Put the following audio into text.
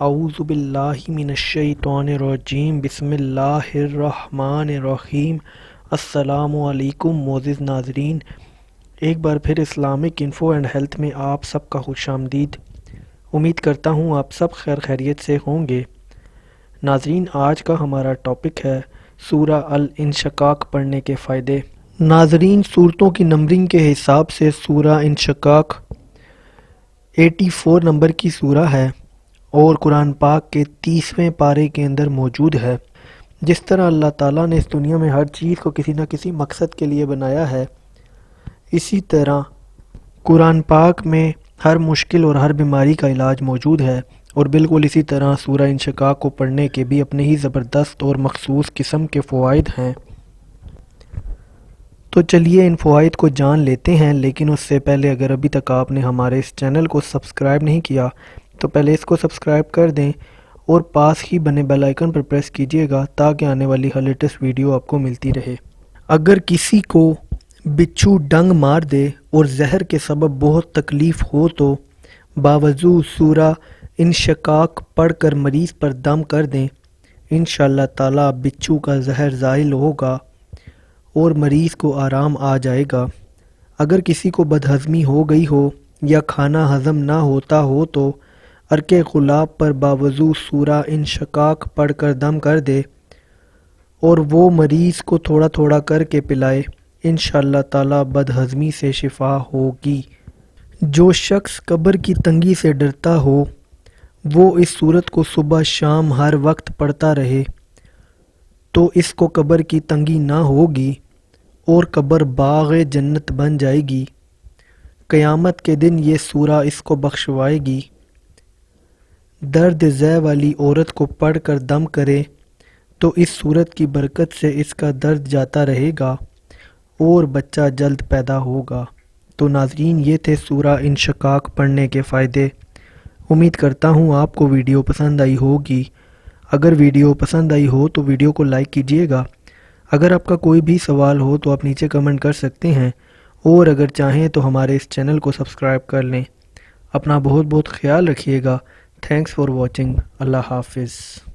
اعوذ باللہ من الشیطان الرجیم، بسم اللہ الرحمن الرحیم۔ السلام علیکم معزز ناظرین، ایک بار پھر اسلامک انفو اینڈ ہیلتھ میں آپ سب کا خوش آمدید۔ امید کرتا ہوں آپ سب خیر خیریت سے ہوں گے۔ ناظرین، آج کا ہمارا ٹاپک ہے سورہ الانشقاق پڑھنے کے فائدے۔ ناظرین، سورتوں کی نمبرنگ کے حساب سے سورہ انشقاق 84 نمبر کی سورہ ہے اور قرآن پاک کے 30ویں پارے کے اندر موجود ہے۔ جس طرح اللہ تعالیٰ نے اس دنیا میں ہر چیز کو کسی نہ کسی مقصد کے لیے بنایا ہے، اسی طرح قرآن پاک میں ہر مشکل اور ہر بیماری کا علاج موجود ہے، اور بالکل اسی طرح سورہ انشقاق کو پڑھنے کے بھی اپنے ہی زبردست اور مخصوص قسم کے فوائد ہیں۔ تو چلیے ان فوائد کو جان لیتے ہیں، لیکن اس سے پہلے اگر ابھی تک آپ نے ہمارے اس چینل کو سبسکرائب نہیں کیا تو پہلے اس کو سبسکرائب کر دیں اور پاس ہی بنے بیل آئیکن پر پریس کیجئے گا تاکہ آنے والی ہر لیٹسٹ ویڈیو آپ کو ملتی رہے۔ اگر کسی کو بچھو ڈنگ مار دے اور زہر کے سبب بہت تکلیف ہو تو باوضو سورہ انشقاق پڑھ کر مریض پر دم کر دیں، انشاءاللہ تعالی بچھو کا زہر زائل ہوگا اور مریض کو آرام آ جائے گا۔ اگر کسی کو بدہضمی ہو گئی ہو یا کھانا ہضم نہ ہوتا ہو تو عرق غلاب پر باوضو سورہ انشقاق پڑھ کر دم کر دے اور وہ مریض کو تھوڑا تھوڑا کر کے پلائے، انشاءاللہ تعالی بدہضمی سے شفا ہوگی۔ جو شخص قبر کی تنگی سے ڈرتا ہو وہ اس سورت کو صبح شام ہر وقت پڑھتا رہے تو اس کو قبر کی تنگی نہ ہوگی اور قبر باغ جنت بن جائے گی۔ قیامت کے دن یہ سورہ اس کو بخشوائے گی۔ درد ذہ والی عورت کو پڑھ کر دم کرے تو اس سورت کی برکت سے اس کا درد جاتا رہے گا اور بچہ جلد پیدا ہوگا۔ تو ناظرین، یہ تھے سورہ انشقاق پڑھنے کے فائدے۔ امید کرتا ہوں آپ کو ویڈیو پسند آئی ہوگی۔ اگر ویڈیو پسند آئی ہو تو ویڈیو کو لائک کیجئے گا۔ اگر آپ کا کوئی بھی سوال ہو تو آپ نیچے کمنٹ کر سکتے ہیں، اور اگر چاہیں تو ہمارے اس چینل کو سبسکرائب کر لیں۔ اپنا بہت بہت خیال رکھیے گا۔ Thanks for watching. اللہ حافظ۔